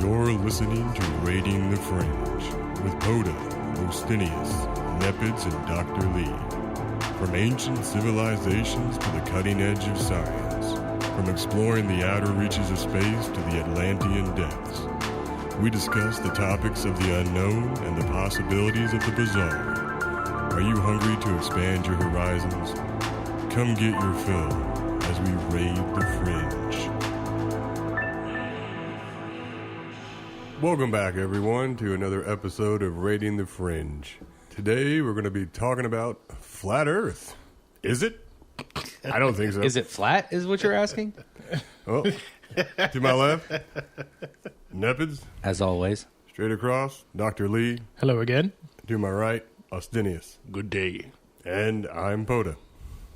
You're listening to Raiding the Fringe with Poda, Ostinius, Nepids, and Dr. Lee. From ancient civilizations to the cutting edge of science, from exploring the outer reaches of space to the Atlantean depths, we discuss the topics of the unknown and the possibilities of the bizarre. Are you hungry to expand your horizons? Come get your fill as we raid the fringe. Welcome back, everyone, to another episode of Raiding the Fringe. Today, we're going to be talking about flat Earth. Is it? I don't think so. Is it flat, is what you're asking? Oh, to my left, Nepids. As always. Straight across, Dr. Lee. Hello again. To my right, Ostinius. Good day. And I'm Poda.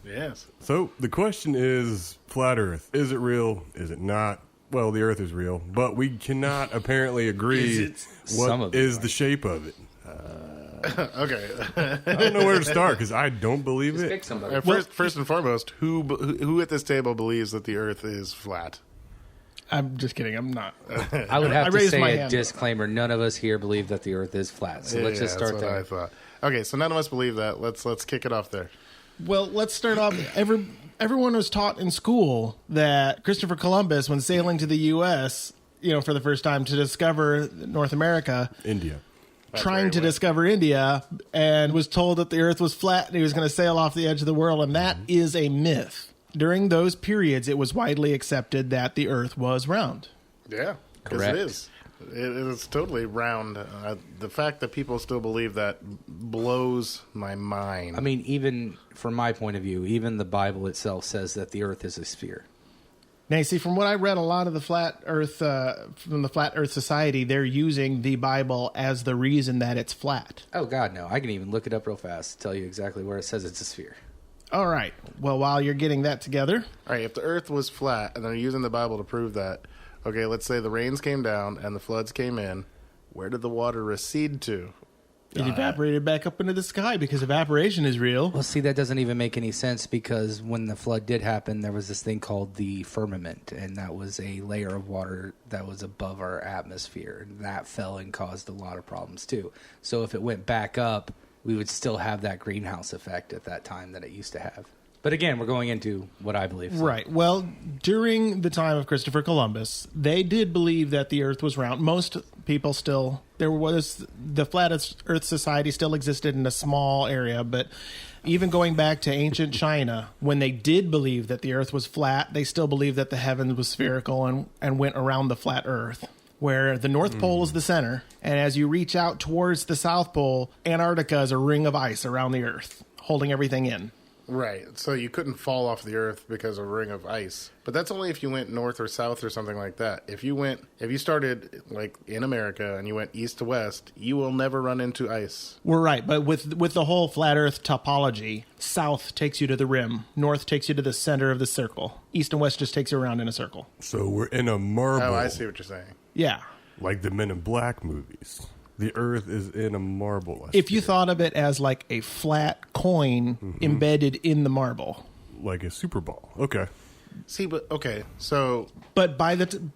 Yes. So, the question is, flat Earth, is it real? Is it not? Well, the Earth is real, but we cannot apparently agree what is the shape of it. Okay. I don't know where to start because I don't believe Just it. pick somebody. First and foremost, who at this table believes that the Earth is flat? I'm just kidding. I'm not. I would have to raised say my a hand. disclaimer. None of us here believe that the Earth is flat. So let's just start that's what there. I thought. Okay, so none of us believe that. Let's kick it off there. Well, let's start off. Everyone was taught in school that Christopher Columbus, when sailing to the U.S., for the first time to discover North America, India. trying to discover India, and was told that the Earth was flat and he was going to sail off the edge of the world, and that is a myth. During those periods, it was widely accepted that the Earth was round. Yeah, because Correct. it is. It is totally round. The fact that people still believe that blows my mind. I mean, even from my point of view, even the Bible itself says that the Earth is a sphere. Now, you see, from what I read, a lot of the Flat Earth, from the Flat Earth Society, they're using the Bible as the reason that it's flat. Oh, God, no. I can even look it up real fast to tell you exactly where it says it's a sphere. All right. Well, while you're getting that together, All right, if the Earth was flat and they're using the Bible to prove that, okay, let's say the rains came down and the floods came in, where did the water recede to? it evaporated back up into the sky because evaporation is real. Well, see, that doesn't even make any sense because when the flood did happen, there was this thing called the firmament, and that was a layer of water that was above our atmosphere. And that fell and caused a lot of problems, too. So if it went back up, we would still have that greenhouse effect at that time that it used to have. But again, we're going into what I believe. So. Right. Well, during the time of Christopher Columbus, they did believe that the Earth was round. Most people still, the Flat Earth Society still existed in a small area, but even going back to ancient China, when they did believe that the Earth was flat, they still believed that the heavens was spherical and went around the flat Earth, where the North Pole is the center, and as you reach out towards the South Pole, Antarctica is a ring of ice around the Earth, holding everything in. Right, so you couldn't fall off the Earth because of a ring of ice. But that's only if you went north or south or something like that. If you started like in America and you went east to west, you will never run into ice. We're right, but with the whole flat Earth topology, south takes you to the rim, north takes you to the center of the circle, east and west just takes you around in a circle. So we're in a marble. Oh, I see what you're saying. Yeah. Like the Men in Black movies. The Earth is in a marble. If you thought of it as like a flat coin embedded in the marble. Like a Super Bowl. Okay. See, but okay, so But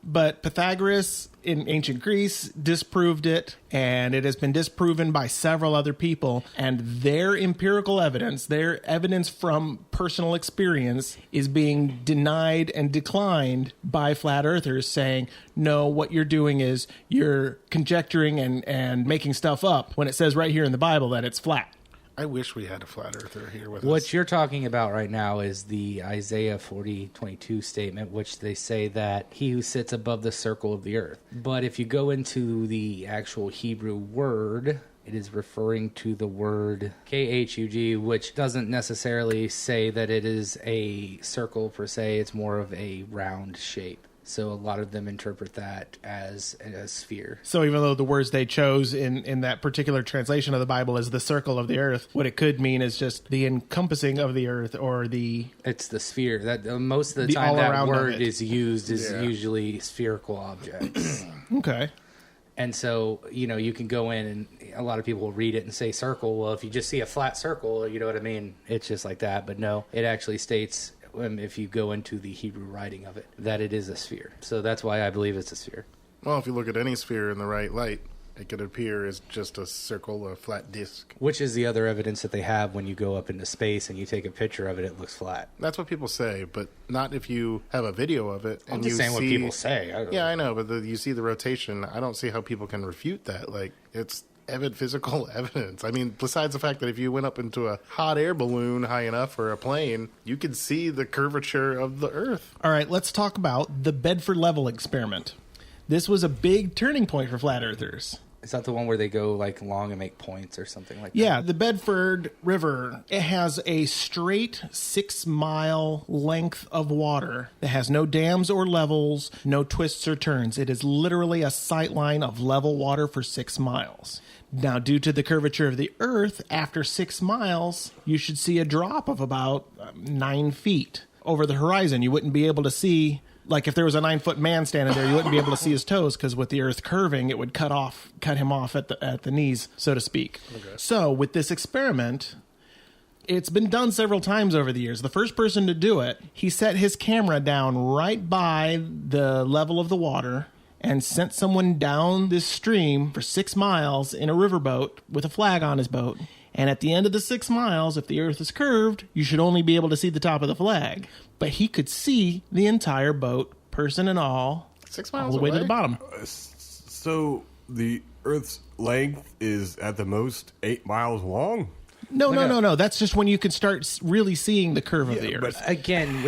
but Pythagoras in ancient Greece disproved it, and it has been disproven by several other people. And their empirical evidence, their evidence from personal experience, is being denied and declined by flat earthers, saying, no, what you're doing is you're conjecturing and making stuff up when it says right here in the Bible that it's flat. I wish we had a flat earther here with What us. you're talking about right now is the Isaiah 40:22 statement, which they say that he who sits above the circle of the earth. But if you go into the actual Hebrew word, it is referring to the word KHUG, which doesn't necessarily say that it is a circle per se. It's more of a round shape. So a lot of them interpret that as a sphere. So even though the words they chose in that particular translation of the Bible is the circle of the earth, what it could mean is just the encompassing of the earth, or the... It's the sphere. That most of the The time that all-around of word it. is used is Yeah. usually spherical objects. Okay. And so, you can go in and a lot of people will read it and say circle. Well, if you just see a flat circle, you know what I mean? It's just like that. But no, it actually states if you go into the Hebrew writing of it, that it is a sphere. So that's why I believe it's a sphere. Well, if you look at any sphere in the right light, it could appear as just a circle, a flat disc. Which is the other evidence that they have when you go up into space and you take a picture of it, it looks flat. That's what people say, but not if you have a video of it. I'm just saying what people say. I know, but you see the rotation. I don't see how people can refute that. Like, it's physical evidence. I mean, besides the fact that if you went up into a hot air balloon high enough or a plane, you could see the curvature of the Earth. All right, let's talk about the Bedford Level experiment. This was a big turning point for flat earthers. Is that the one where they go like long and make points or something like that? Yeah, the Bedford River, it has a straight 6-mile length of water that has no dams or levels, no twists or turns. It is literally a sight line of level water for 6 miles. Now, due to the curvature of the Earth, after 6 miles, you should see a drop of about 9 feet over the horizon. You wouldn't be able to see, like if there was a 9-foot man standing there, you wouldn't be able to see his toes because with the Earth curving, it would cut him off at the knees, so to speak. Okay. So with this experiment, it's been done several times over the years. The first person to do it, he set his camera down right by the level of the water and sent someone down this stream for 6 miles in a riverboat with a flag on his boat. And at the end of the 6 miles, if the Earth is curved, you should only be able to see the top of the flag. But he could see the entire boat, person and all, 6 miles all the way to the bottom. So the Earth's length is at the most 8 miles long? No. That's just when you can start really seeing the curve of the Earth. But again,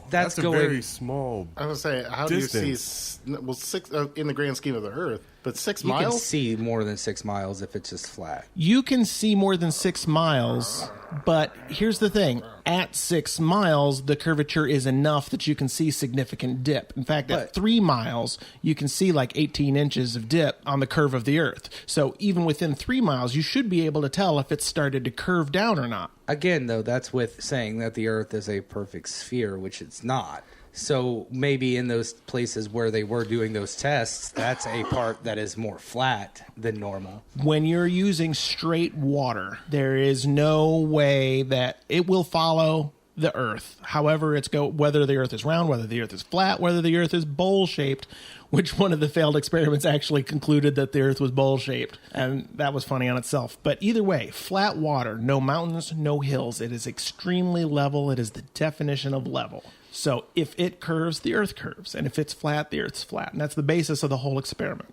that's a going very small. I was going to say, how distance. do you see? Well, 6 in the grand scheme of the Earth, but 6 you miles. You can see more than 6 miles if it's just flat. You can see more than 6 miles, but here's the thing. At 6 miles, the curvature is enough that you can see significant dip. In fact, at 3 miles, you can see like 18 inches of dip on the curve of the Earth. So even within 3 miles, you should be able to tell if it's started to curve down or not. Again, though, that's with saying that the Earth is a perfect sphere, which it's not. So maybe in those places where they were doing those tests, that's a part that is more flat than normal. When you're using straight water, there is no way that it will follow the Earth. However, whether the Earth is round, whether the Earth is flat, whether the Earth is bowl-shaped, which one of the failed experiments actually concluded that the Earth was bowl-shaped. And that was funny on itself. But either way, flat water, no mountains, no hills. It is extremely level. It is the definition of level. So if it curves, the Earth curves. And if it's flat, the Earth's flat. And that's the basis of the whole experiment.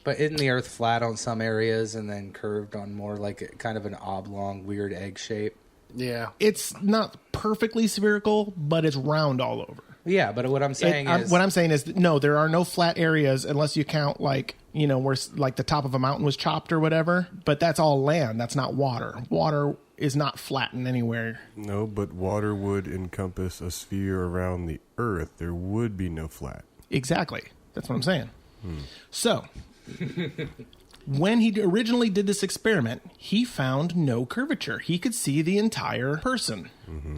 But isn't the Earth flat on some areas and then curved on more like kind of an oblong, weird egg shape? Yeah. It's not perfectly spherical, but it's round all over. Yeah, but what I'm saying is... no, there are no flat areas unless you count where like the top of a mountain was chopped or whatever. But that's all land. That's not water. Water is not flattened anywhere. No, but water would encompass a sphere around the Earth. There would be no flat. Exactly. That's what I'm saying. So, when he originally did this experiment, he found no curvature. He could see the entire person,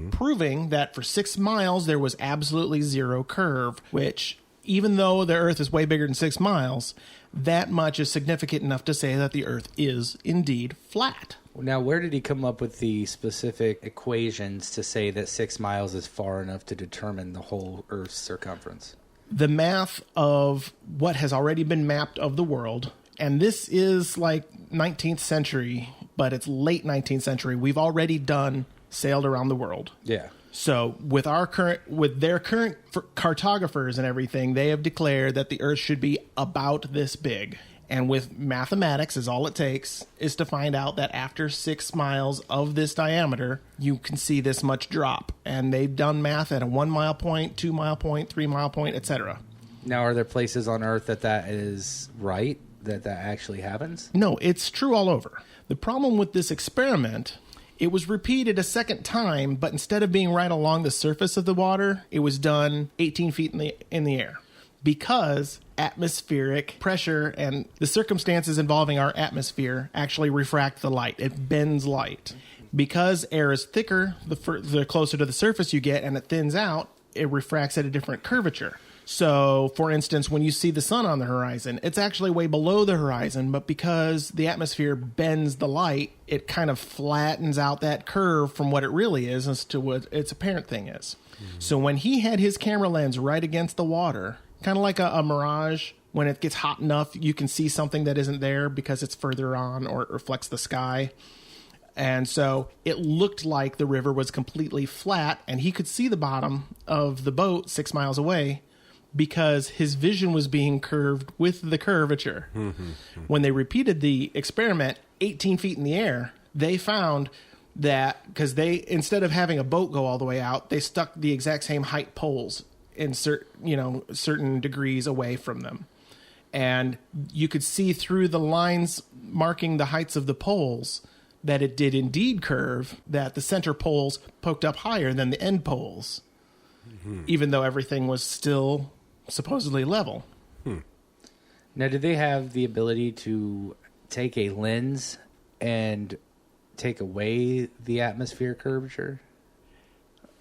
proving that for 6 miles there was absolutely zero curve, which, even though the Earth is way bigger than 6 miles, that much is significant enough to say that the Earth is indeed flat. Now, where did he come up with the specific equations to say that 6 miles is far enough to determine the whole Earth's circumference? The math of what has already been mapped of the world, and this is like 19th century, but it's late 19th century. We've already sailed around the world. Yeah. So with their current cartographers and everything, they have declared that the Earth should be about this big. And with mathematics, is all it takes is to find out that after 6 miles of this diameter, you can see this much drop. And they've done math at a 1 mile point, 2 mile point, 3 mile point, etc. Now, are there places on Earth that is right, that actually happens? No, it's true all over. The problem with this experiment, it was repeated a second time, but instead of being right along the surface of the water, it was done 18 feet in the air. Because atmospheric pressure and the circumstances involving our atmosphere actually refract the light. It bends light. Because air is thicker, the closer to the surface you get and it thins out, it refracts at a different curvature. So, for instance, when you see the sun on the horizon, it's actually way below the horizon, but because the atmosphere bends the light, it kind of flattens out that curve from what it really is as to what its apparent thing is. So when he had his camera lens right against the water, kind of like a mirage, when it gets hot enough, you can see something that isn't there because it's further on or it reflects the sky. And so it looked like the river was completely flat, and he could see the bottom of the boat 6 miles away because his vision was being curved with the curvature. When they repeated the experiment 18 feet in the air, they found that because they, instead of having a boat go all the way out, they stuck the exact same height poles in certain degrees away from them. And you could see through the lines marking the heights of the poles that it did indeed curve, that the center poles poked up higher than the end poles, even though everything was still supposedly level. Now, did they have the ability to take a lens and take away the atmosphere curvature?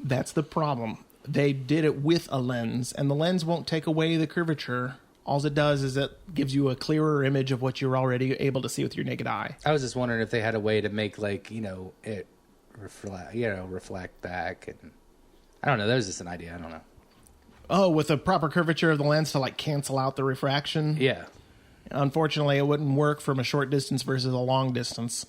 That's the problem. They did it with a lens, and the lens won't take away the curvature. All it does is it gives you a clearer image of what you're already able to see with your naked eye. I was just wondering if they had a way to make, like, it reflect back. And I don't know. That was just an idea. I don't know. Oh, with a proper curvature of the lens to like cancel out the refraction? Yeah. Unfortunately, it wouldn't work from a short distance versus a long distance.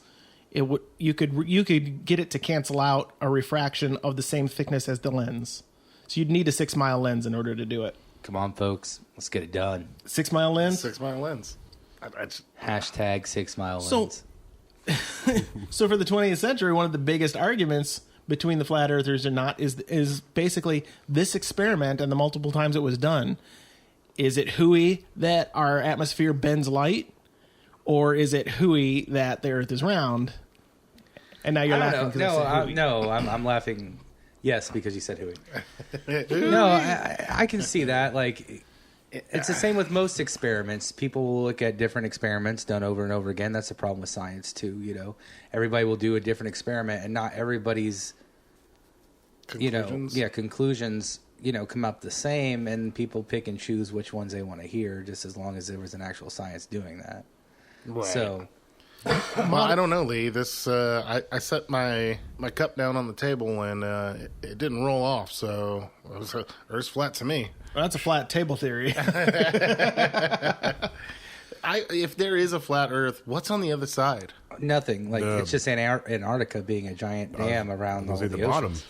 It would you could get it to cancel out a refraction of the same thickness as the lens. So you'd need a 6 mile lens in order to do it. Come on, folks. Let's get it done. 6 mile lens? 6 mile lens. Hashtag 6 mile So- lens. So for the 20th century, one of the biggest arguments between the flat earthers and not is basically this experiment and the multiple times it was done. Is it hooey that our atmosphere bends light, or is it hooey that the Earth is round? And now you're laughing. I'm laughing. Yes, because you said hooey. No, I can see that. Like, it's the same with most experiments. People will look at different experiments done over and over again. That's the problem with science too. Everybody will do a different experiment, and not everybody's conclusions come up the same, and people pick and choose which ones they want to hear, just as long as there was an actual science doing that. Right. So, well, I don't know, Lee. This I set my cup down on the table and it didn't roll off, so it was Earth's flat to me. Well, that's a flat table theory. If there is a flat Earth, what's on the other side? nothing. Like it's just Antarctica being a giant dam around all the bottom. oceans.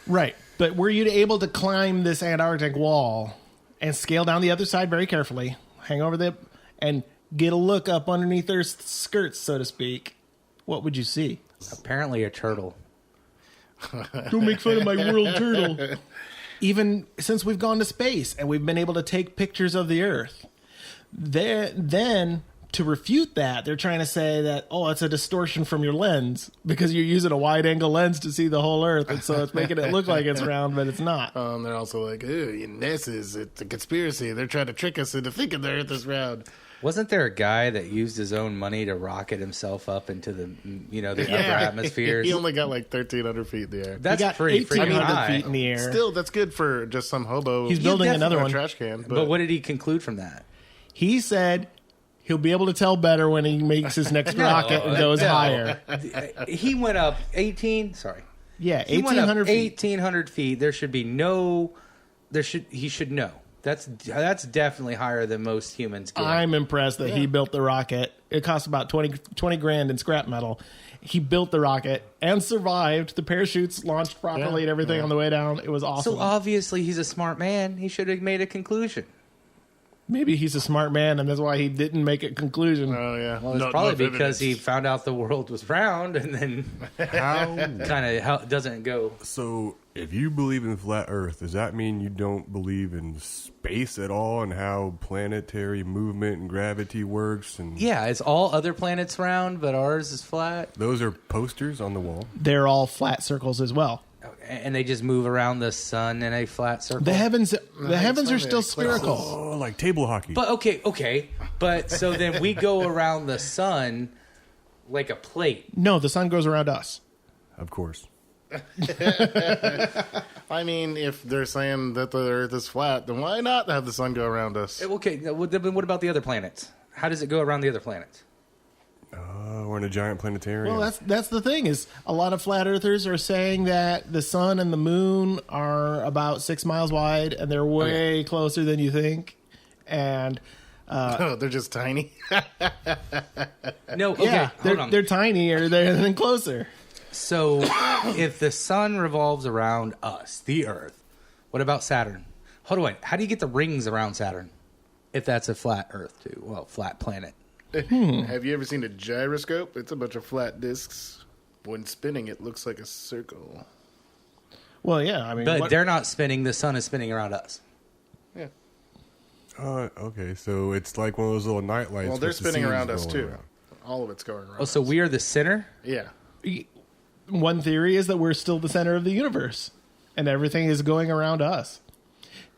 Right. But were you able to climb this Antarctic wall and scale down the other side very carefully, hang over there, and get a look up underneath their skirts, so to speak, what would you see? Apparently a turtle. Don't make fun of my world turtle. Even since we've gone to space and we've been able to take pictures of the Earth, then to refute that, they're trying to say that, oh, it's a distortion from your lens because you're using a wide-angle lens to see the whole Earth, and so it's making it look like it's round, but it's not. They're also like, it's a conspiracy. They're trying to trick us into thinking the Earth is round. Wasn't there a guy that used his own money to rocket himself up into the upper atmospheres? He only got like 1,300 feet in the air. That's pretty freaking 1,800 high. feet in the air. Still, that's good for just some hobo. He's building another one. Trash can. But what did he conclude from that? He said he'll be able to tell better when he makes his next rocket and goes higher. He went up 18. Sorry. Yeah, He went up 1,800 feet. 1,800 feet. There should be no. He should know. That's definitely higher than most humans get. I'm impressed that he built the rocket. It cost about 20 grand in scrap metal. He built the rocket and survived. The parachutes launched properly and everything on the way down. It was awesome. So obviously he's a smart man. He should have made a conclusion. Maybe he's a smart man, and that's why he didn't make a conclusion. Oh, yeah. Well, it's probably because he found out the world was round, and then how doesn't go. So, if you believe in flat Earth, does that mean you don't believe in space at all and how planetary movement and gravity works? And Yeah, it's all other planets round, but ours is flat. those are posters on the wall. They're all flat circles as well. And they just move around the sun in a flat circle. The heavens are still spherical. Oh, like table hockey. But okay. But so then we go around the sun like a plate. No, the sun goes around us. Of course. I mean, if they're saying that the Earth is flat, then why not have the sun go around us? Okay, what about the other planets? How does it go around the other planets? We're in a giant planetarium. Well, that's the thing is a lot of flat earthers are saying that the sun and the moon are about 6 miles wide and they're way closer than you think. And Oh, they're just tiny. No, okay, yeah, hold on. they're tinier than closer. So, if the sun revolves around us, the Earth, what about Saturn? Hold on, how do you get the rings around Saturn? If that's a flat Earth, too. Well, flat planet. Have you ever seen a gyroscope? It's a bunch of flat discs. When spinning, it looks like a circle. Well, yeah, I mean, But they're not spinning, the sun is spinning around us. Yeah. Okay, so it's like one of those little night lights. Well, they're with the spinning scenes around us, going too. around. All of it's going around Oh, so us. we are the center? Yeah. one theory is that we're still the center of the universe and everything is going around us.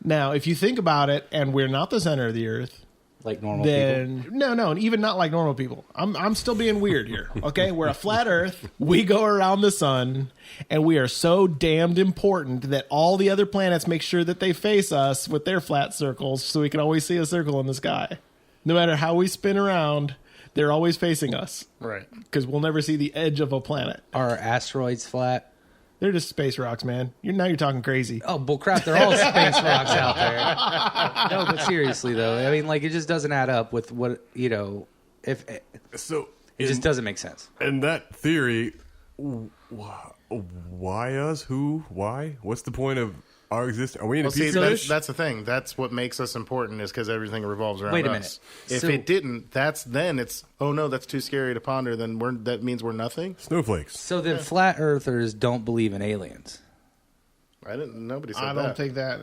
Now, if you think about it, and we're not the center of the Earth, Like normal people? then no, even not like normal people. I'm still being weird here. Okay, we're a flat Earth. We go around the sun, and we are so damned important that all the other planets make sure that they face us with their flat circles, so we can always see a circle in the sky. No matter how we spin around, they're always facing us Right. because we'll never see the edge of a planet. Are asteroids flat? They're just space rocks, man. You're talking crazy. Oh, bullcrap, they're all space rocks out there. No, but seriously, though, I mean, like, it just doesn't add up with what, if it So just doesn't make sense. in that theory, why us? Who? Why? What's the point of our existence? Are we in a Well, see, pizza that's, dish? that's the thing. That's what makes us important is because everything revolves around Wait a us. minute. If So- it didn't, then it's, oh no, that's too scary to ponder. Then that means we're nothing. Snowflakes. So then flat earthers don't believe in aliens. Nobody said I that. don't think that.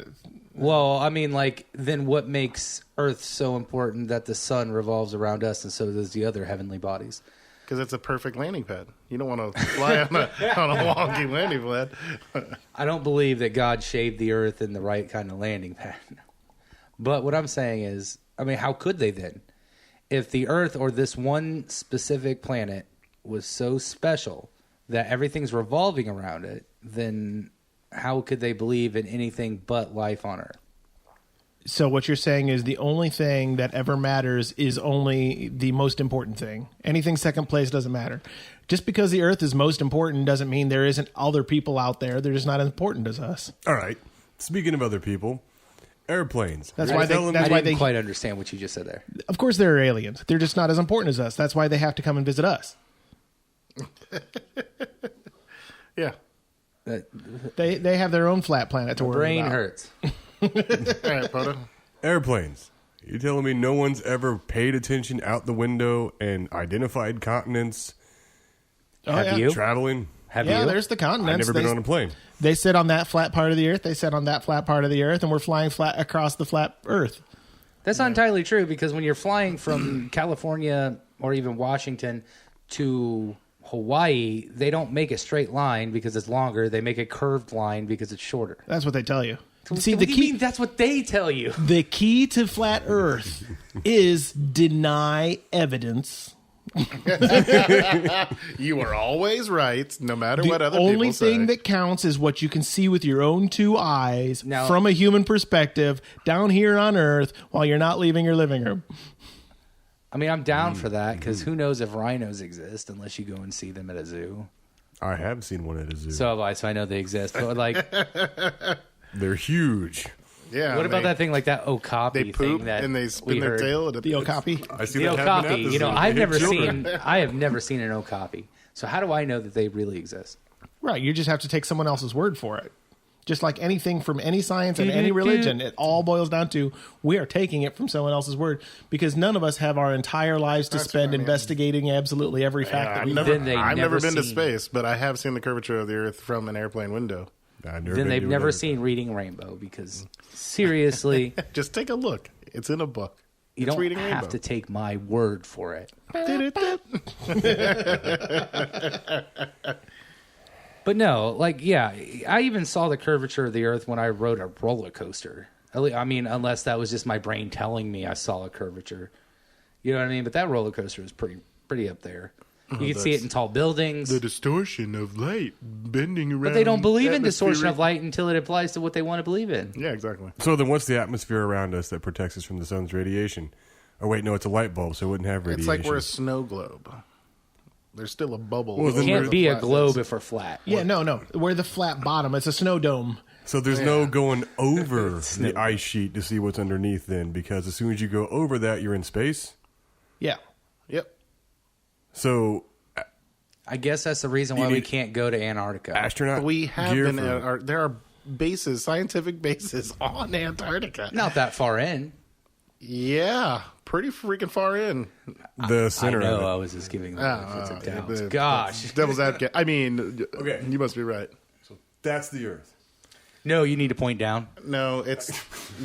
Well, I mean, like, then what makes Earth so important that the sun revolves around us and so does the other heavenly bodies? Because it's a perfect landing pad. You don't want to fly on a wonky landing pad. I don't believe that God shaved the Earth in the right kind of landing pad. But what I'm saying is, I mean, how could they then? If the Earth or this one specific planet was so special that everything's revolving around it, then how could they believe in anything but life on Earth? So what you're saying is the only thing that ever matters is only the most important thing. Anything second place doesn't matter. Just because the Earth is most important doesn't mean there isn't other people out there. They're just not as important as us. All right. Speaking of other people, airplanes. That's You're why they- telling that's me- I why didn't they- quite understand what you just said there. Of course there are aliens. They're just not as important as us. That's why they have to come and visit us. Yeah. They have their own flat planet to My worry brain about. hurts. All right, Poda. Airplanes. You're telling me no one's ever paid attention out the window and identified continents Oh, Have yeah. you? traveling? Have Yeah, you? there's the continents. I've never been They- on a plane. They sit on that flat part of the Earth. They sit on that flat part of the Earth, and we're flying flat across the flat Earth. That's not entirely true because when you're flying from California or even Washington to Hawaii, they don't make a straight line because it's longer. They make a curved line because it's shorter. That's what they tell you. See, what the do you key mean that's what they tell you? the key to flat Earth is deny evidence. You are always right, no matter The what other only people say. thing that counts is what you can see with your own two eyes Now- from a human perspective down here on Earth while you're not leaving your living room. I mean, I'm down for that because who knows if rhinos exist unless you go and see them at a zoo. I have seen one at a zoo. So have I, so I know they exist. But like, They're huge. Yeah. what about they- that thing like that okapi They poop thing that and they we spin their heard? tail. At The Okapi. I see The that happen at okapi, the you know, zoo. I've They hit never children. seen. I have never seen an okapi. So how do I know that they really exist? Right, you just have to take someone else's word for it. Just like anything from any science and any religion, it all boils down to we are taking it from someone else's word because none of us have our entire lives to That's spend what I mean. investigating absolutely every fact Yeah, that I've we never, Then they've I've never never been to seen- space, but I have seen the curvature of the Earth from an airplane window. I've never Then been they've to never another- seen Reading Rainbow because seriously, Just take a look. It's in a book. you It's don't Reading have Rainbow. to take my word for it. But no, like, yeah, I even saw the curvature of the Earth when I rode a roller coaster. I mean, unless that was just my brain telling me I saw a curvature. You know what I mean? But that roller coaster was pretty up there. You can see it in tall buildings. The distortion of light bending around. But they don't believe in distortion atmospheric- of light until it applies to what they want to believe in. Yeah, exactly. So then what's the atmosphere around us that protects us from the sun's radiation? Oh, wait, no, it's a light bulb, so it wouldn't have radiation. It's like we're a snow globe. There's still a bubble. Well, It then can't be a flatness. globe if we're flat. Yeah, no. We're the flat bottom. It's a snow dome. So there's no going over the ice sheet to see what's underneath then, because as soon as you go over that, you're in space. Yeah. Yep. So I guess that's the reason why You we need- can't go to Antarctica. astronaut We have gear been. for- There are bases, scientific bases on Antarctica. Not that far in. Yeah, pretty freaking far in. the center I know. of I it. was just giving the benefits of doubt. the- Gosh. Devil's advocate. I mean, Okay. you must be right. That's the Earth. No, you need to point down. No, it's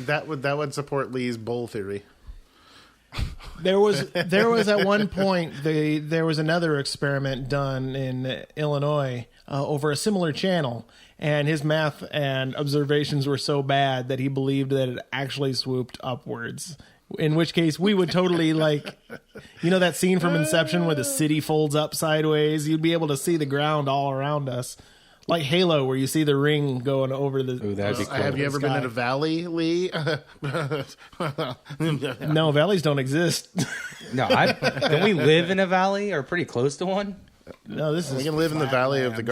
that would support Lee's bowl theory. There was at one point there was another experiment done in Illinois over a similar channel, and his math and observations were so bad that he believed that it actually swooped upwards. In which case, we would totally that scene from Inception where the city folds up sideways. You'd be able to see the ground all around us, like Halo, where you see the ring going over the. Ooh, that'd be cool. Have you ever been sky. in a valley, Lee? No, valleys don't exist. No, don't we live in a valley or pretty close to one? No, this is. We can live in the flat valley of land. the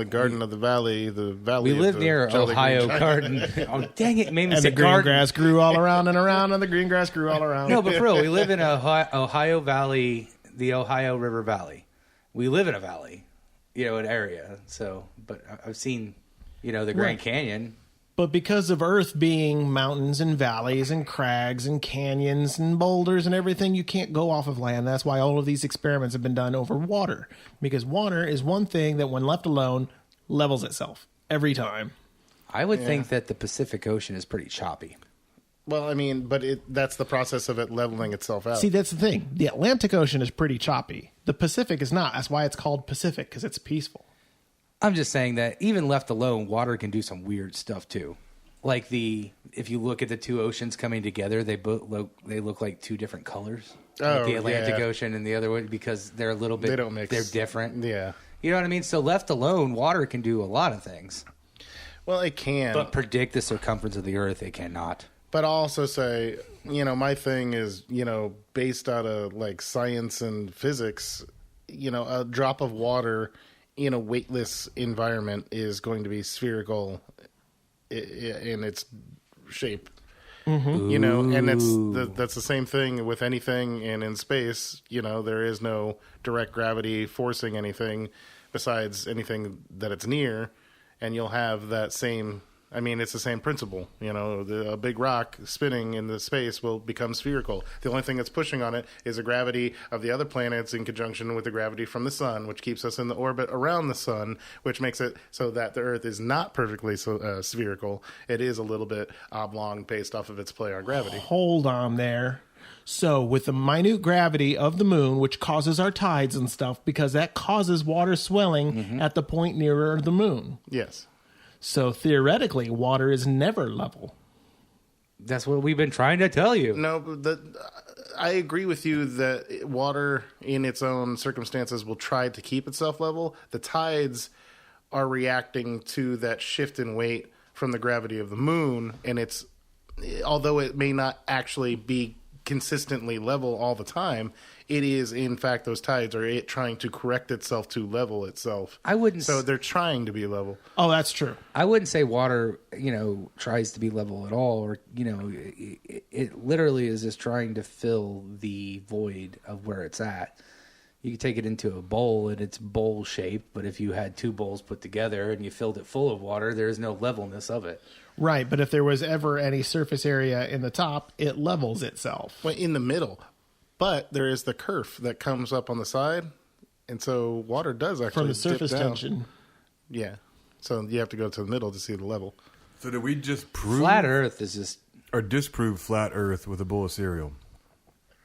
garden of the valley, the valley. We of live the near Jolly Green Ohio Giant. Garden. Oh, dang it. Made me And say the green garden. grass grew all around and around, and the green grass grew all around. No, but for real, we live in Ohio Valley, the Ohio River Valley. We live in a valley, an area. So, but I've seen, the Grand Right. Canyon. But because of Earth being mountains and valleys and crags and canyons and boulders and everything, you can't go off of land. That's why all of these experiments have been done over water. Because water is one thing that, when left alone, levels itself every time. I would think that the Pacific Ocean is pretty choppy. Well, I mean, but that's the process of it leveling itself out. See, that's the thing. The Atlantic Ocean is pretty choppy. The Pacific is not. That's why it's called Pacific, because it's peaceful. I'm just saying that even left alone, water can do some weird stuff too. Like if you look at the two oceans coming together, they look like two different colors. Oh, Like the Atlantic yeah. Ocean and the other one, because they're a little bit. They don't mix. They're different. Yeah. You know what I mean? So left alone, water can do a lot of things, Well, it can. but predict the circumference of the Earth, it cannot. But I'll also say, my thing is, based out of like science and physics, a drop of water in a weightless environment is going to be spherical in its shape. Mm-hmm. And that's the same thing with anything. And in space, there is no direct gravity forcing anything besides anything that it's near, and you'll have that same. I mean, it's the same principle. A big rock spinning in the space will become spherical. The only thing that's pushing on it is the gravity of the other planets in conjunction with the gravity from the sun, which keeps us in the orbit around the sun, which makes it so that the Earth is not perfectly spherical. It is a little bit oblong based off of its play on gravity. Hold on there. So, with the minute gravity of the moon, which causes our tides and stuff, because that causes water swelling at the point nearer the moon. Yes. So, theoretically, water is never level. That's what we've been trying to tell you. No, but I agree with you that water in its own circumstances will try to keep itself level. The tides are reacting to that shift in weight from the gravity of the moon, and although it may not actually be consistently level all the time, it is in fact those tides are it trying to correct itself to level itself. So they're trying to be level. Oh, that's true. I wouldn't say water, tries to be level at all, or it literally is just trying to fill the void of where it's at. You could take it into a bowl and it's bowl shaped, but if you had two bowls put together and you filled it full of water, there's no levelness of it. Right, but if there was ever any surface area in the top, it levels itself. Well, in the middle. But there is the kerf that comes up on the side, and so water does actually From the dip surface down. tension. Yeah. So you have to go to the middle to see the level. So did we just prove Flat Earth is just or disprove flat Earth with a bowl of cereal?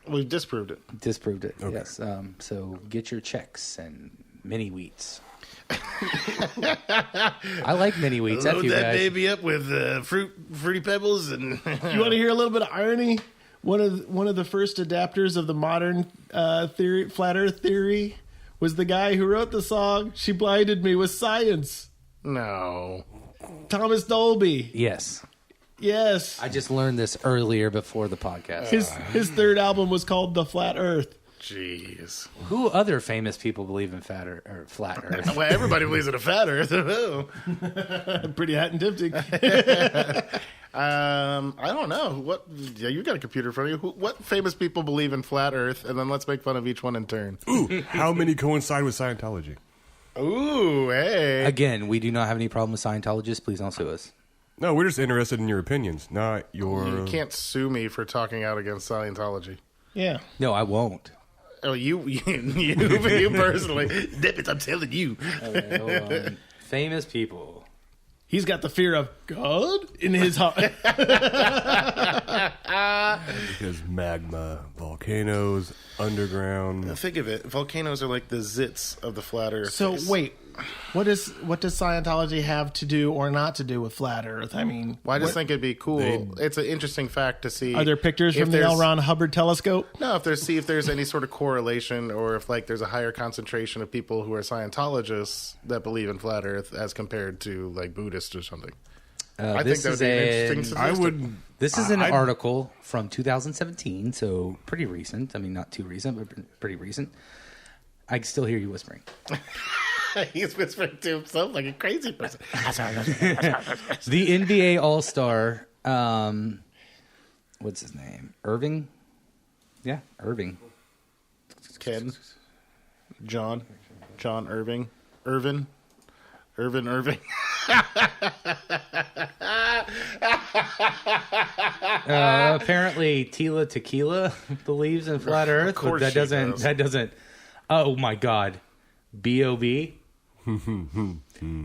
We've disproved it. disproved it. Okay. Yes. So get your checks and mini wheats. I like mini wheats. That's you guys. baby up with fruity pebbles and You want to hear a little bit of irony? One of the first adapters of the modern theory, flat Earth theory, was the guy who wrote the song "She Blinded Me with Science." No. Thomas Dolby. Yes. Yes. I just learned this earlier before the podcast. His third album was called The Flat Earth. Jeez. Who other famous people believe in flat Earth? Well, everybody believes in a fat Earth. Pretty hot and tempting. I don't know. What? Yeah, you got a computer in front of you. What famous people believe in flat Earth? And then let's make fun of each one in turn. Ooh, how many coincide with Scientology? Ooh, hey. Again, we do not have any problem with Scientologists. Please don't sue us. No, we're just interested in your opinions, not your... You can't sue me for talking out against Scientology. Yeah. No, I won't. Oh, you personally. Nippets, I'm telling you. Okay, hold on. Famous people. He's got the fear of God in his heart. Because magma, volcanoes, underground... Think of it. Volcanoes are like the zits of the flat Earth. So face. wait, what does Scientology have to do or not to do with flat Earth? I mean, Well, I just think it'd be cool. It's an interesting fact to see. are there pictures if from the there's- L. Ron Hubbard telescope? No, if there's any sort of correlation, or if like there's a higher concentration of people who are Scientologists that believe in flat Earth as compared to like Buddhists or something. I think that would be an interesting statistic. This is an article from 2017, so pretty recent. I mean, not too recent, but pretty recent. I can still hear you whispering. He's whispering to himself like a crazy person. The NBA All-Star, what's his name? Irving? Yeah, Irving. Ken, John Irving, Irvin. Apparently, Tila Tequila believes in flat Earth. Of course but she does. that doesn't. Oh my God, B.O.B.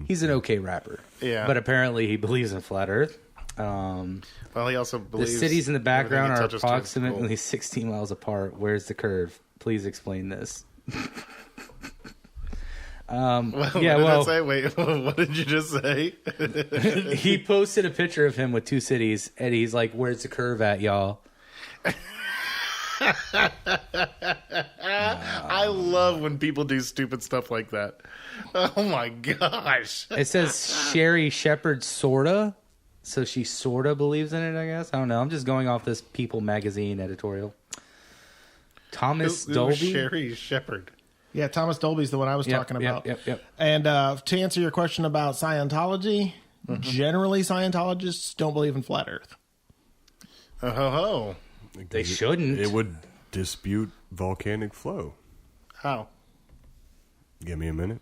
He's an okay rapper. Yeah. But apparently, he believes in flat Earth. Well, he also The believes cities in the background everything are he touches turns to approximately gold. 16 miles apart. Where's the curve? Please explain this. What did well- it say? Wait, what did you just say? He posted a picture of him with two cities, and he's like, "Where's the curve at, y'all?" I love when people do stupid stuff like that. Oh my gosh. It says Sherry Shepherd sorta, so she sorta believes in it. I guess I don't know. I'm just going off this People magazine editorial. Thomas Who Dolby. Sherry Shepherd. Yeah, Thomas Dolby's the one I was Yep, talking about. Yep. And to answer your question about Scientology, generally Scientologists don't believe in flat Earth. Oh. They shouldn't. It would dispute volcanic flow. How? Give me a minute.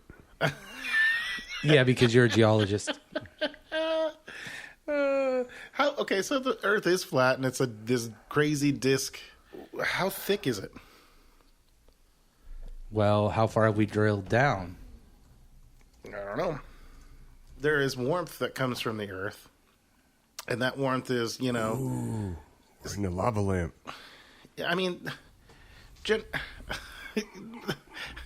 Yeah, because you're a geologist. How? Okay, so the Earth is flat and it's this crazy disc. How thick is it? Well, how far have we drilled down? I don't know. There is warmth that comes from the Earth, and that warmth is, We're in the lava lamp. I mean,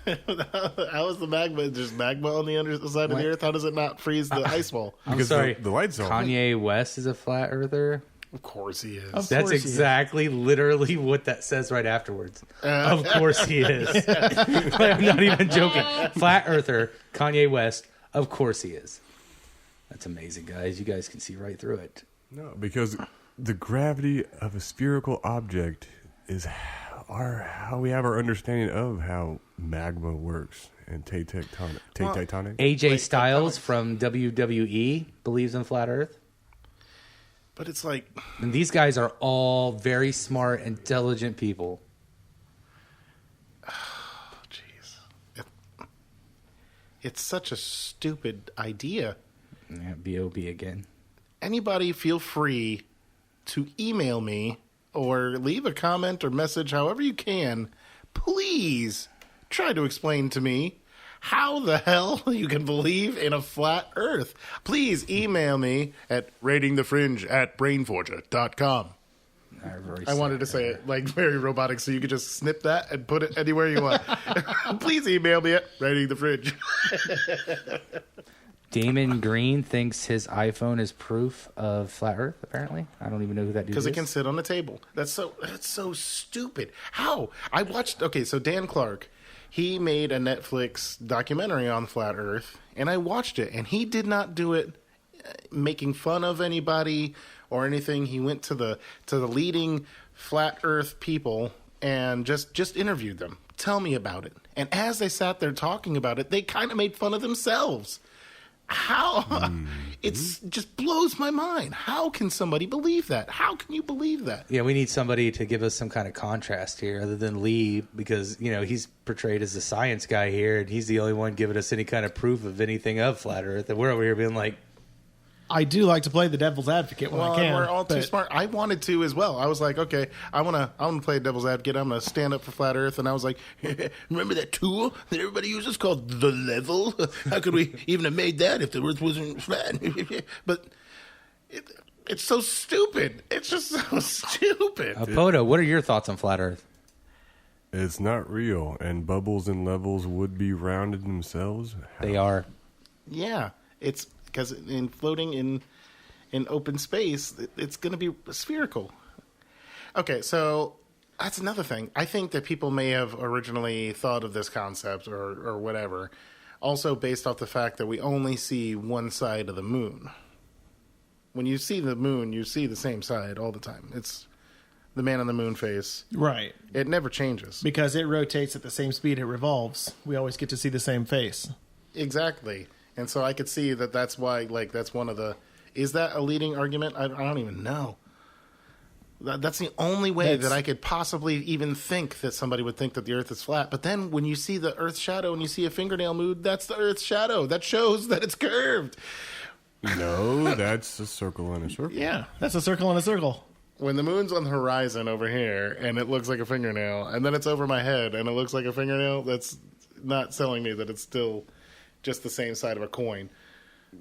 how is the magma? There's magma on the underside of the Earth. How does it not freeze the ice wall? I'm Because sorry. the lights on. Kanye West is a flat earther. Of course he is. Of That's course he is. exactly, literally what that says right afterwards. Of course he is. I'm not even joking. Flat earther, Kanye West. Of course he is. That's amazing, guys. You guys can see right through it. No, because the gravity of a spherical object is how we have our understanding of how magma works and tectonic. AJ Styles from WWE believes in flat earth. But it's like, And these guys are all very smart, intelligent people. jeez, it's such a stupid idea. Yeah, B.O.B. again. Anybody feel free to email me or leave a comment or message however you can. Please try to explain to me how the hell you can believe in a flat earth. Please email me at ratingthefringe@brainforger.com. I wanted to say it like very robotic so you could just snip that and put it anywhere you want. Please email me at ratingthefringe. Damon Green thinks his iPhone is proof of flat earth, apparently. I don't even know who that dude is. Because it can sit on the table. That's so stupid. How? I watched. Okay, so Dan Clark, he made a Netflix documentary on flat Earth, and I watched it, and he did not do it making fun of anybody or anything. He went to the leading flat Earth people and just interviewed them. Tell me about it. And as they sat there talking about it, they kind of made fun of themselves. How? It's just blows my mind. How can somebody believe that? How can you believe that? Yeah, we need somebody to give us some kind of contrast here other than Lee, because, he's portrayed as the science guy here, and he's the only one giving us any kind of proof of anything of flat Earth. And we're over here being like, I do like to play the devil's advocate when I can. We're all too smart. I wanted to as well. I was like, okay, I want to play devil's advocate. I'm going to stand up for flat Earth. And I was like, remember that tool that everybody uses called the level? How could we even have made that if the Earth wasn't flat? But it's so stupid. It's just so stupid. Poda, what are your thoughts on flat Earth? It's not real, and bubbles and levels would be rounded themselves. They are. Yeah, it's because in floating in open space, it's going to be spherical. Okay, so that's another thing. I think that people may have originally thought of this concept or whatever, also based off the fact that we only see one side of the moon. When you see the moon, you see the same side all the time. It's the man on the moon face. Right. It never changes. Because it rotates at the same speed it revolves. We always get to see the same face. Exactly. And so I could see that that's why, that's one of the... Is that a leading argument? I don't even know. That's the only way that I could possibly even think that somebody would think that the Earth is flat. But then when you see the Earth's shadow and you see a fingernail move, that's the Earth's shadow. That shows that it's curved. No, that's a circle in a circle. Yeah, that's a circle in a circle. When the moon's on the horizon over here and it looks like a fingernail, and then it's over my head and it looks like a fingernail, that's not telling me that it's still... just the same side of a coin.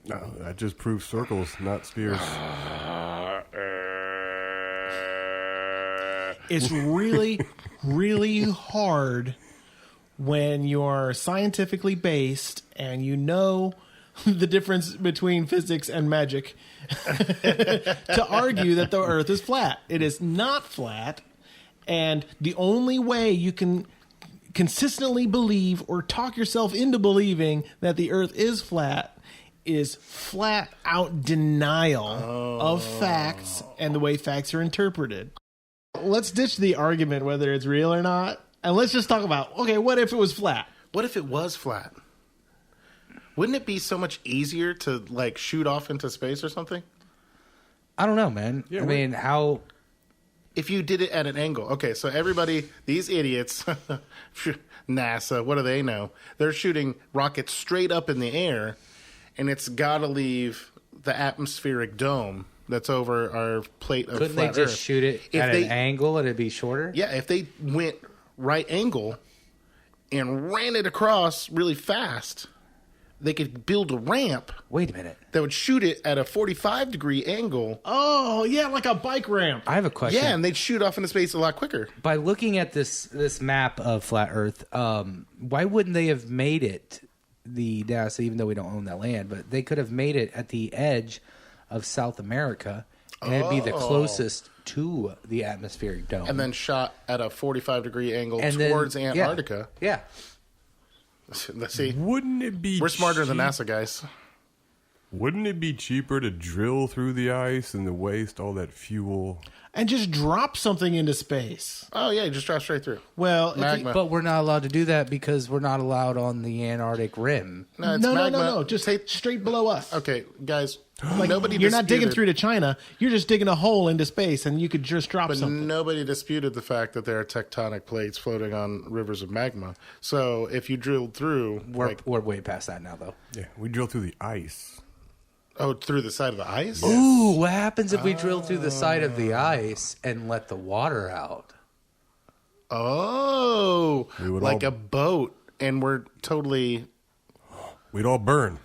No, that just proves circles, not spheres. It's really, really hard when you're scientifically based and you know the difference between physics and magic to argue that the Earth is flat. It is not flat, and the only way you can consistently believe or talk yourself into believing that the Earth is flat is flat out denial of facts and the way facts are interpreted. Let's ditch the argument whether it's real or not, and let's just talk about, okay, what if it was flat? What if it was flat? Wouldn't it be so much easier to shoot off into space or something? I don't know, man. Yeah, I mean, how... If you did it at an angle. Okay, so everybody, these idiots, NASA, what do they know? They're shooting rockets straight up in the air, and it's got to leave the atmospheric dome that's over our plate of Couldn't flat they just Earth. shoot it at an angle and it'd be shorter? Yeah, if they went right angle and ran it across really fast, they could build a ramp. Wait a minute. That would shoot it at a 45-degree angle. Oh, yeah, like a bike ramp. I have a question. Yeah, and they'd shoot off into space a lot quicker. By looking at this map of flat Earth, why wouldn't they have made it the NASA, even though we don't own that land, but they could have made it at the edge of South America, and it'd be the closest to the atmospheric dome. And then shot at a 45-degree angle towards Antarctica. Yeah. Let's see. Wouldn't it be We're smarter than NASA, guys. Wouldn't it be cheaper to drill through the ice than to waste all that fuel? And just drop something into space. Oh, yeah, just drop straight through. Well, Magma. But we're not allowed to do that because we're not allowed on the Antarctic rim. No, it's no, magma. just straight below us. Okay, guys, nobody You're not digging disputed- through to China. You're just digging a hole into space, and you could just drop But something. nobody disputed the fact that there are tectonic plates floating on rivers of magma. So if you drilled through... We're way past that now, though. Yeah, we drill through the ice. Oh, through the side of the ice? Ooh, what happens if we drill through the side of the ice and let the water out? Oh, We would like all- a boat, and we're totally... We'd all burn.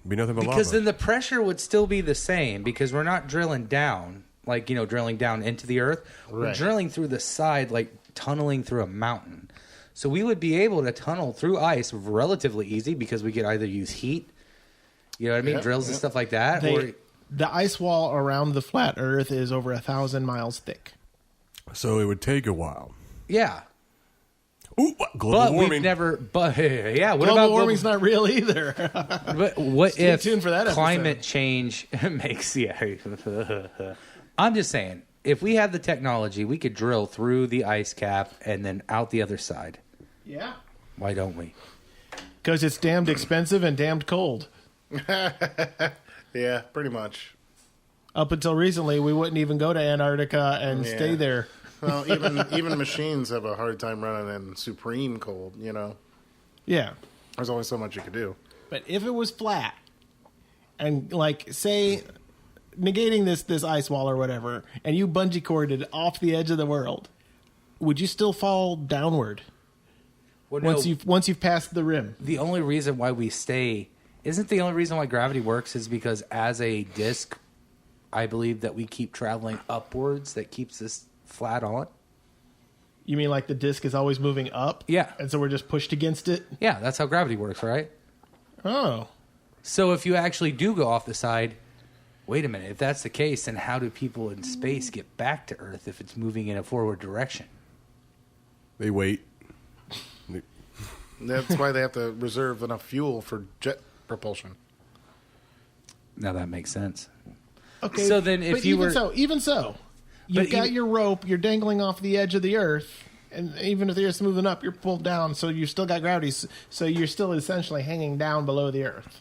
Be nothing but Because lava. then the pressure would still be the same because we're not drilling down, drilling down into the earth. We're Right. drilling through the side, like tunneling through a mountain. So we would be able to tunnel through ice relatively easy because we could either use heat, you know what I mean, Yep, drills and stuff like that. Or The ice wall around the flat Earth is over 1,000 miles thick. So it would take a while. yeah, Ooh, global But warming. we've never. But yeah, what Global about warming's not real either. But what Stay if tuned for that climate episode. change makes? Yeah, I'm just saying, if we had the technology, we could drill through the ice cap and then out the other side. Yeah. Why don't we? Because it's damned expensive and damned cold. Yeah, pretty much. Up until recently, we wouldn't even go to Antarctica and Yeah. stay there. Well, even machines have a hard time running in supreme cold, you know. Yeah. There's only so much you could do. But if it was flat, and like say, negating this ice wall or whatever, and you bungee corded off the edge of the world, would you still fall downward Well, once you've passed the rim? the only reason why we stay isn't the only reason why gravity works is because as a disc, I believe that we keep traveling upwards. That keeps us flat on. You mean like the disc is always moving up? Yeah. And so we're just pushed against it? Yeah, that's how gravity works, right? Oh. So if you actually do go off the side, wait a minute. If that's the case, then how do people in space get back to Earth if it's moving in a forward direction? They wait. That's why they have to reserve enough fuel for jet propulsion. Now that makes sense. Okay. So then if but you even were- even so, you've But got even- your rope, you're dangling off the edge of the earth, and even if the earth's moving up, you're pulled down, so you've still got gravity, so you're still essentially hanging down below the earth.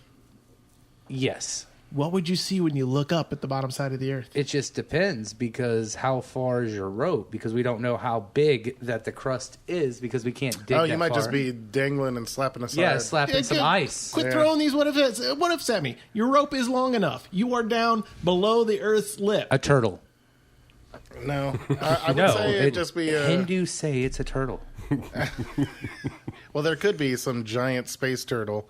Yes. What would you see when you look up at the bottom side of the earth? It just depends because how far is your rope? Because we don't know how big that the crust is because we can't dig Oh, that you might far. just be dangling and slapping aside. Yeah, slapping Yeah, some quit- ice. Quit Yeah. throwing these what ifs. What ifs at me? Your rope is long enough. You are down below the earth's lip. A turtle. No, I would No, say it'd just be Hindus say it's a turtle. well, there could be some giant space turtle,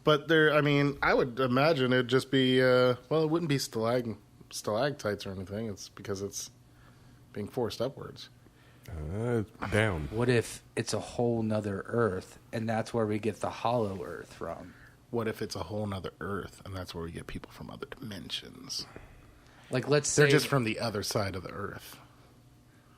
but there. I mean, I would imagine it'd just be. Well, it wouldn't be stalactites or anything. It's because it's being forced upwards. Down. What if it's a whole nother Earth, and that's where we get the hollow Earth from? What if it's a whole nother Earth, and that's where we get people from other dimensions? Like, let's say They're just from the other side of the Earth.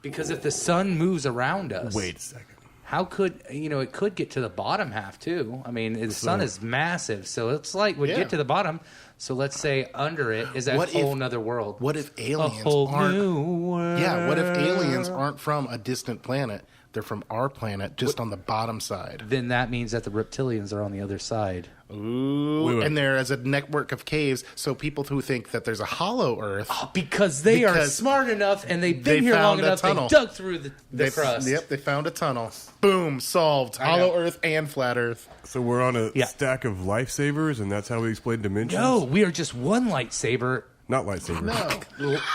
because if the sun moves around us, Wait a second. how could it could get to the bottom half too? I mean, the sun is massive, so it's like we Yeah. get to the bottom. So let's say under it is a What if- whole nother world. What if a aliens whole aren't? new world. Yeah, what if aliens aren't from a distant planet? They're from our planet, just on the bottom side. Then that means that the reptilians are on the other side. Ooh, Wait. and there is a network of caves, so people who think that there's a hollow Earth, Because they are Because smart enough and they've they been here long found a enough, they tunnel. dug through the crust. Yep, they found a tunnel. Boom, solved. I know. Hollow Earth and flat Earth. So we're on a Yeah. stack of lifesavers, and that's how we explain dimensions? No, we are just one lightsaber. Not lightsabers.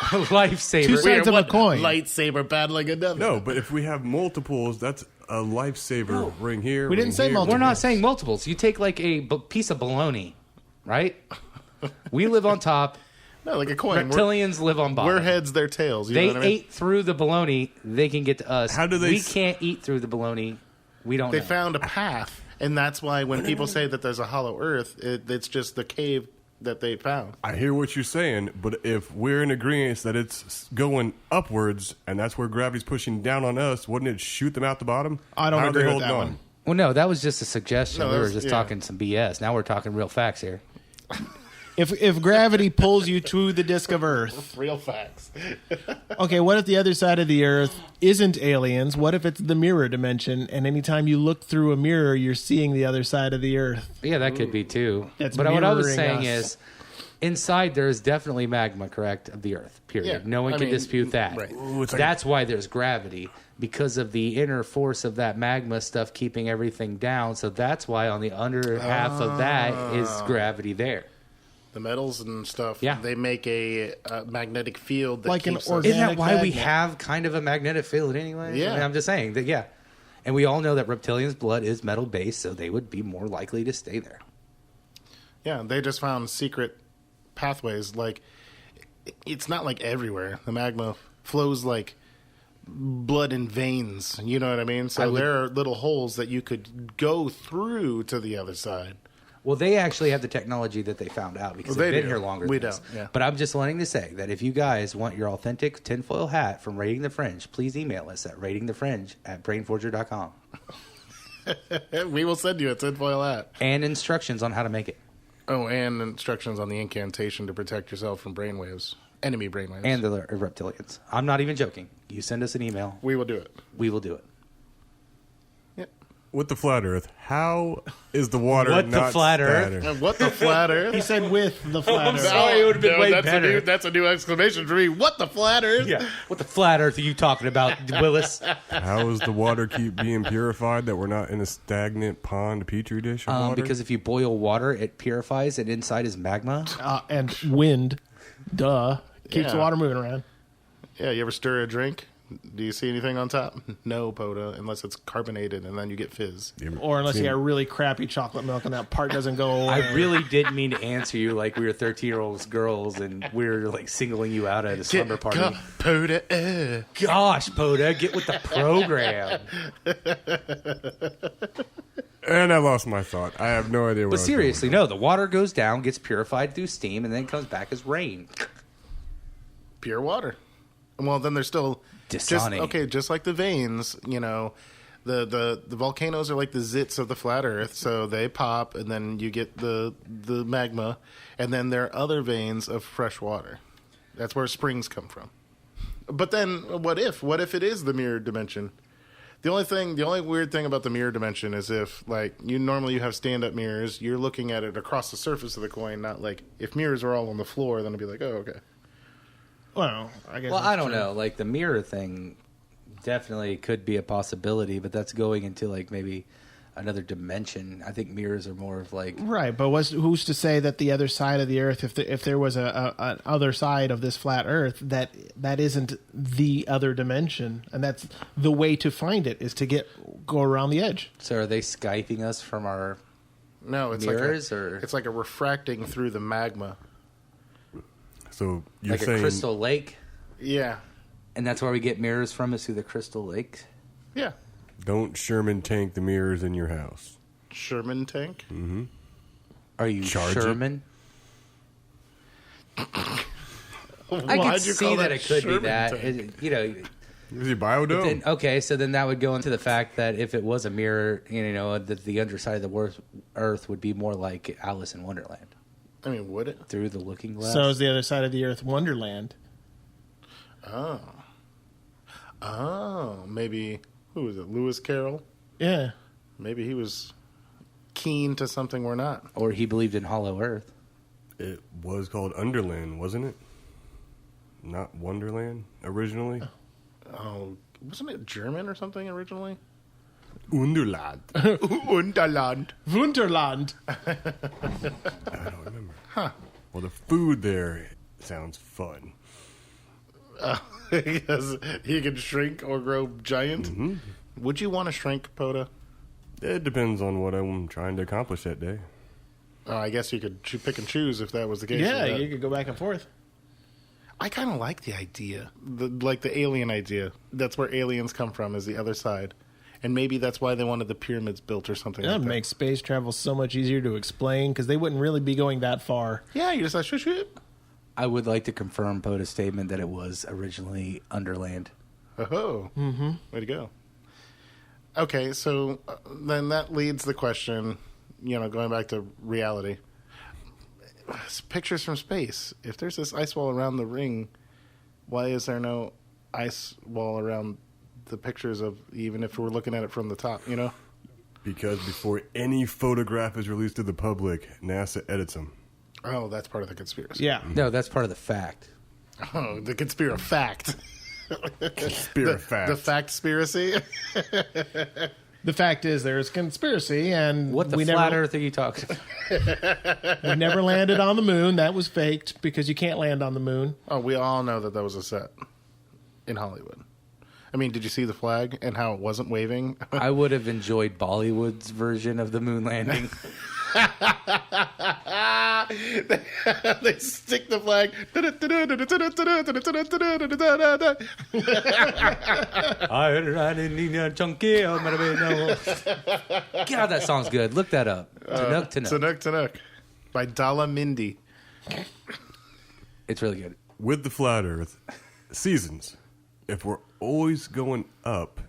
Lifesaver. Two sides of a coin. Lightsaber battling another. No, but if we have multiples, that's a lifesaver ring here. We didn't ring say here, multiple. We're ring not saying multiples. You take like a piece of bologna, right? We live on top. No, like a coin. Reptilians live on bottom. We're heads, they're tails. You They know what I mean? ate through the bologna. They can get to us. How do they We s- can't eat through the bologna. We don't They know. found a path, and that's why when people say that there's a hollow Earth, it's just the cave that they found. I hear what you're saying, but if we're in agreement that it's going upwards and that's where gravity's pushing down on us, wouldn't it shoot them out the bottom? I don't How are they agree with holding that on? one. Well, no, that was just a suggestion. No, We that were was- just yeah. talking some BS. Now we're talking real facts here. If gravity pulls you to the disk of Earth, Real facts. okay, what if the other side of the Earth isn't aliens? What if it's the mirror dimension, and anytime you look through a mirror, you're seeing the other side of the Earth? Yeah, that could be too. That's But what I was mirroring saying us. is, inside there is definitely magma, correct, of the Earth. Period. Yeah, No one I can mean, dispute that. right. Ooh, it's like- That's why there's gravity, because of the inner force of that magma stuff keeping everything down. So that's why on the under half of that is gravity there. The metals and stuff, Yeah. they make a magnetic field that Like an keeps us. organic- Isn't that why we magnet. have kind of a magnetic field anyway? Yeah. I mean, I'm just saying that, yeah. And we all know that reptilians' blood is metal based, so they would be more likely to stay there. Yeah, they just found secret pathways. Like, it's not like everywhere. The magma flows like blood in veins. You know what I mean? So I would- there are little holes that you could go through to the other side. Well, they actually have the technology that they found out because they've been here longer We than us. don't, yeah. But I'm just wanting to say that if you guys want your authentic tinfoil hat from Rating the Fringe, please email us at ratingthefringe@brainforger.com. We will send you a tinfoil hat. And instructions on how to make it. Oh, and instructions on the incantation to protect yourself from brainwaves. Enemy brainwaves. And the reptilians. I'm not even joking. You send us an email. We will do it. We will do it. Yep. With the flat Earth, how is the water What the not flat Earth? spatter? What the flat Earth? He said with the flat Earth. sorry. It would've been way that's better. That's a new exclamation for me. What the flat Earth? Yeah. What the flat Earth are you talking about, Willis? How is the water keep being purified that we're not in a stagnant pond petri dish of water? Because if you boil water, it purifies, and inside is magma. And wind, duh, keeps the Yeah. water moving around. Yeah, you ever stir a drink? Do you see anything on top? No, Poda, unless it's carbonated and then you get fizz. Or unless you got really crappy chocolate milk and that part doesn't go away. I really didn't mean to answer you like we were 13-year-old girls and we were like singling you out at a slumber party. Poda. Gosh, Poda, get with the program. And I lost my thought. I have no idea where But I was seriously, going. no, the water goes down, gets purified through steam, and then comes back as rain. Pure water. Well, then there's still Dasani. just like the veins, the volcanoes are like the zits of the flat Earth, so they pop, and then you get the magma, and then there are other veins of fresh water. That's where springs come from. But then, what if it is the mirror dimension? The only weird thing about the mirror dimension is if, like, you have stand-up mirrors, you're looking at it across the surface of the coin, not like, if mirrors are all on the floor, then it'd be like, oh, okay. Well, I guess. Well, that's I don't true. know. Like, the mirror thing definitely could be a possibility, but that's going into, like, maybe another dimension. I think mirrors are more of, like... Right, but who's to say that the other side of the Earth, if there was an other side of this flat Earth, that isn't the other dimension, and that's the way to find it is to go around the edge. So are they Skyping us from our... No, it's mirrors, like or- it's like a refracting through the magma. So you're like saying a crystal lake? Yeah, And that's where we get mirrors from, is through the crystal lake? yeah. don't Sherman tank the mirrors in your house? Sherman tank. Are you Charge it. Sherman? I Why'd could you see call that it could be Sherman that. tank? Is it biodome? Then, okay, so then that would go into the fact that if it was a mirror, that the underside of the Earth would be more like Alice in Wonderland. I mean, would it? Through the looking glass. So is the other side of the Earth Wonderland? Oh, maybe. Who was it? Lewis Carroll? Yeah. Maybe he was keen to something we're not. Or he believed in Hollow Earth. It was called Underland, wasn't it? Not Wonderland originally. Oh, wasn't it German or something originally? Underland. Unterland. Wunderland. I don't remember. Huh. Well, the food there sounds fun. Because he can shrink or grow giant. Would you want to shrink, Poda? It depends on what I'm trying to accomplish that day. Oh, I guess you could pick and choose if that was the case. Yeah, with that. you could go back and forth. I kind of like the idea, like the alien idea. That's where aliens come from, is the other side. And maybe that's why they wanted the pyramids built or something That like that. makes space travel so much easier to explain because they wouldn't really be going that far. Yeah, you just like, shoot. I would like to confirm Poda's statement that it was originally Underland. Oh, way to go. Okay, so then that leads the question, going back to reality. Pictures from space. If there's this ice wall around the ring, why is there no ice wall around the pictures of, even if we're looking at it from the top, Because before any photograph is released to the public, NASA edits them. Oh, that's part of the conspiracy. Yeah. No, that's part of the fact. Oh, the conspiracy fact. Spirit fact. The fact-spiracy. The fact is, there's conspiracy, and What the we flat never, Earth are you talking about? we never landed on the moon. That was faked because you can't land on the moon. Oh, we all know that was a set in Hollywood. I mean, did you see the flag and how it wasn't waving? I would have enjoyed Bollywood's version of the moon landing. They stick the flag. God, that song's good. Look that up. Tanuk, Tanuk. Tanuk Tanuk by Dala Mindy. It's really good. With the flat Earth, seasons. If we're always going up,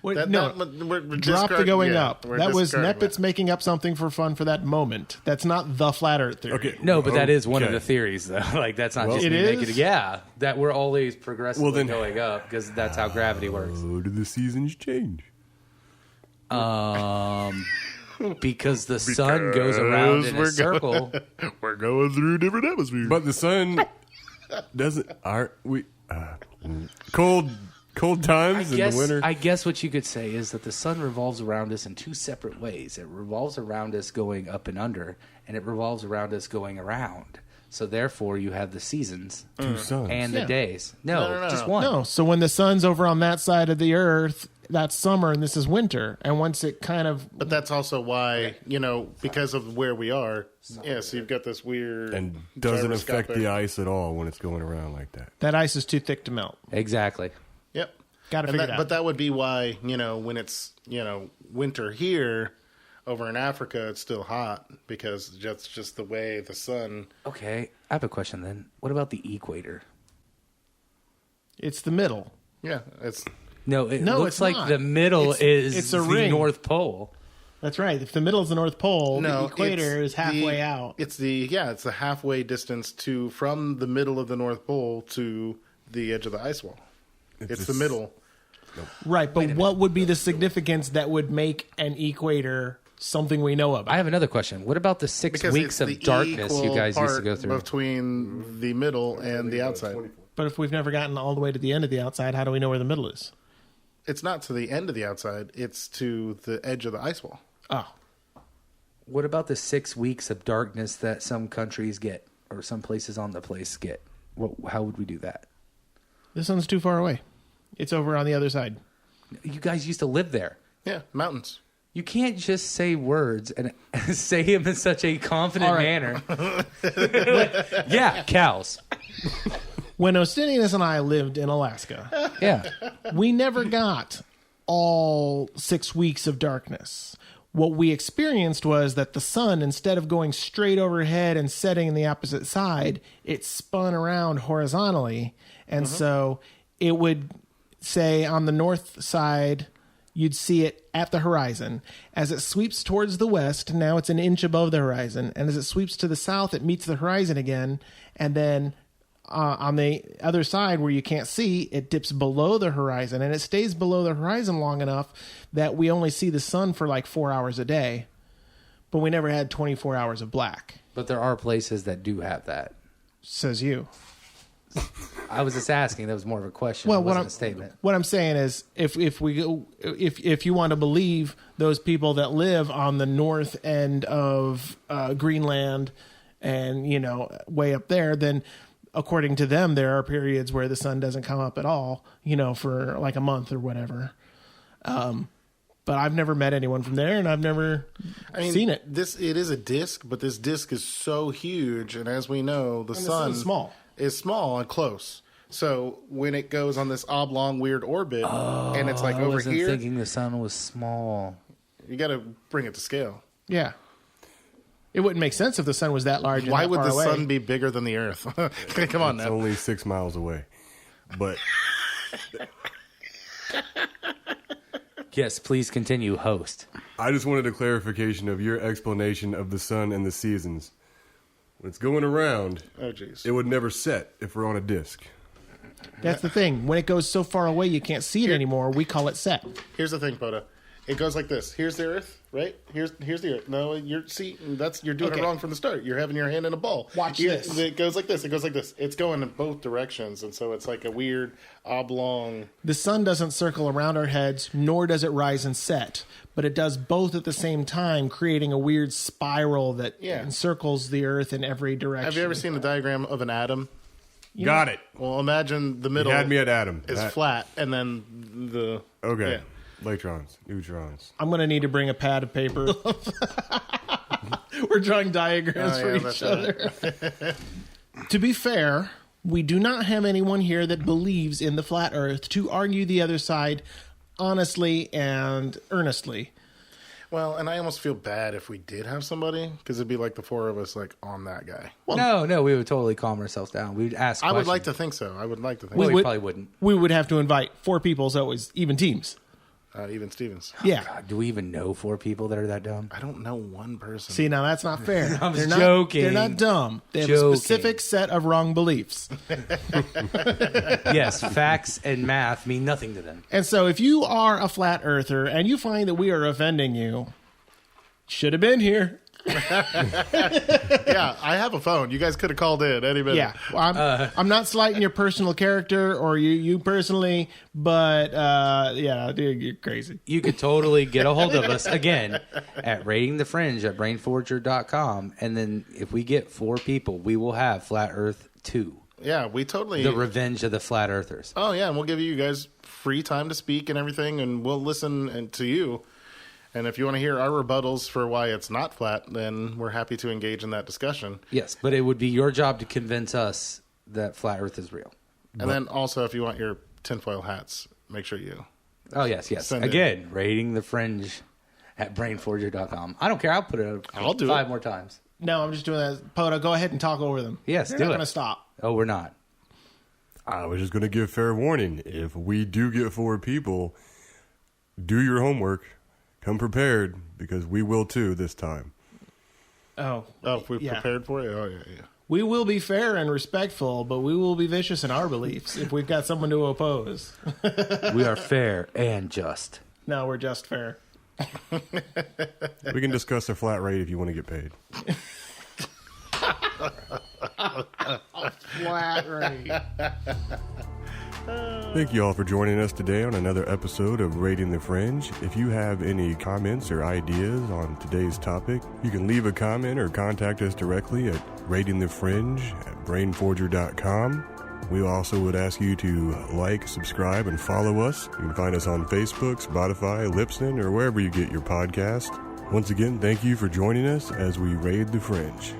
Wait, That- no, that- we're drop the discard- going yeah, up. we're That was discarding Nepitz that. making up something for fun for that moment. That's not the flat Earth theory. okay. No, but that is one of okay. the theories, though. Like, that's not just It me is? making it. Yeah, that we're always progressively Well, then- going up because that's how gravity works. How do the seasons change? Because the sun goes around in a we're circle. We're going through different atmospheres. But the sun doesn't. Aren't we? Cold times in the winter. I guess what you could say is that the sun revolves around us in two separate ways. It revolves around us going up and under, and it revolves around us going around. So therefore, you have the seasons Two suns. and the Yeah. days. No, just no. one. No, so when the sun's over on that side of the Earth, that's summer and this is winter. And once it kind of But that's also why, because of where we are. Yeah, so you've got this weird and doesn't affect gyroscopic- the ice at all when it's going around like that. that ice is too thick to melt. Exactly. Yep. Got to And figure it out. but that would be why, when it's, winter here, over in Africa, it's still hot because that's just the way the sun. Okay, I have a question then. What about the equator? It's the middle. Yeah, it's No, it No, looks it's like not. the middle is it's a the ring. North Pole. That's right. If the middle is the North Pole, no the equator it's is halfway the- out. It's the halfway distance from the middle of the North Pole to the edge of the ice wall. It's the middle. Right, but what would be the significance that would make an equator something we know about? I have another question. What about the 6 Because weeks it's of the darkness you equal guys used to part go through? between the middle and the outside. But if we've never gotten all the way to the end of the outside, how do we know where the middle is? It's not to the end of the outside; it's to the edge of the ice wall. Oh, What about the 6 weeks of darkness that some countries get or some places on the place get? How would we do that? the sun's too far away. It's over on the other side. You guys used to live there. Yeah, mountains. You can't just say words and say them in such a confident All right. manner. Yeah, cows. When Ostinius and I lived in Alaska, Yeah. we never got all 6 weeks of darkness. What we experienced was that the sun, instead of going straight overhead and setting in the opposite side, it spun around horizontally. And so it would say on the north side, you'd see it at the horizon. As it sweeps towards the west, now it's an inch above the horizon. And as it sweeps to the south, it meets the horizon again. And then on the other side where you can't see, it dips below the horizon. And it stays below the horizon long enough that we only see the sun for like 4 hours a day. But we never had 24 hours of black, But there are places that do have that. says you. I was just asking. That was more of a question. Well, It what wasn't I'm a statement. What I'm saying is, if you want to believe those people that live on the north end of Greenland, and way up there, then according to them, there are periods where the sun doesn't come up at all, for like a month or whatever. But I've never met anyone from there, and I've never seen it. It is a disc, but this disc is so huge, and as we know, the sun sun's small. is small and close. So when it goes on this oblong weird orbit, and it's like I over wasn't here, thinking the sun was small. you got to bring it to scale. Yeah. It wouldn't make sense if the sun was that large. Why and that would far the away. sun be bigger than the Earth? Come on It's now. only 6 miles away. But Yes, please continue, host. I just wanted a clarification of your explanation of the sun and the seasons. When it's going around, Oh, jeez. it would never set if we're on a disc. That's the thing. When it goes so far away you can't see it anymore, we call it set. Here's the thing, Poda. It goes like this. Here's the Earth, right? Here's the Earth. No, you're doing Okay. it wrong from the start. You're having your hand in a ball. Watch this. It goes like this. It goes like this. It's going in both directions, and so it's like a weird oblong. The sun doesn't circle around our heads, nor does it rise and set, but it does both at the same time, creating a weird spiral that encircles the Earth in every direction. Have you ever seen the diagram of an atom? Got it. Well, imagine the middle You had me at Adam. is That- flat, and then the Okay. yeah. Electrons, neutrons. I'm going to need to bring a pad of paper. We're drawing diagrams for each other. To be fair, we do not have anyone here that believes in the flat earth to argue the other side honestly and earnestly. Well, and I almost feel bad if we did have somebody, because it'd be like the four of us, like, on that guy. Well, no, we would totally calm ourselves down. We'd ask questions. I would like to think so. Well, we probably wouldn't. We would have to invite 4 people, so it was even teams. Even Stevens. Yeah. God, do we even know 4 people that are that dumb? I don't know one person. See, now that's not fair. I'm joking. They're not dumb. They have a specific set of wrong beliefs. Yes, facts and math mean nothing to them. And so if you are a flat earther and you find that we are offending you, should have been here. Yeah, I have a phone. You guys could have called in any minute. Yeah, well, I'm not slighting your personal character or you personally, but yeah, dude, you're crazy. You could totally get a hold of us again at ratingthefringe@brainforger.com, and then if we get 4 people, we will have Flat Earth 2. Yeah, we totally... The Revenge of the Flat Earthers. Oh, yeah, and we'll give you guys free time to speak and everything, and we'll listen to you. And if you want to hear our rebuttals for why it's not flat, then we're happy to engage in that discussion. Yes, but it would be your job to convince us that Flat Earth is real. And then also, if you want your tinfoil hats, make sure you... Oh, yes. Again, ratingthefringe@brainforger.com. I don't care. I'll put it up I'll do 5 it. more times. No, I'm just doing that. Poda, go ahead and talk over them. Yes, They're do not it. going to stop. Oh, we're not. I was just going to give fair warning. If we do get 4 people, do your homework. Come prepared, because we will too this time. Oh, if we've yeah. prepared for it? Oh, yeah. We will be fair and respectful, but we will be vicious in our beliefs if we've got someone to oppose. We are fair and just. No, we're just fair. We can discuss a flat rate if you want to get paid. Flat rate. Thank you all for joining us today on another episode of Rating the Fringe. If you have any comments or ideas on today's topic, you can leave a comment or contact us directly at ratingthefringe@brainforger.com. We also would ask you to like, subscribe, and follow us. You can find us on Facebook, Spotify, Libsyn, or wherever you get your podcast. Once again, thank you for joining us as we raid the Fringe.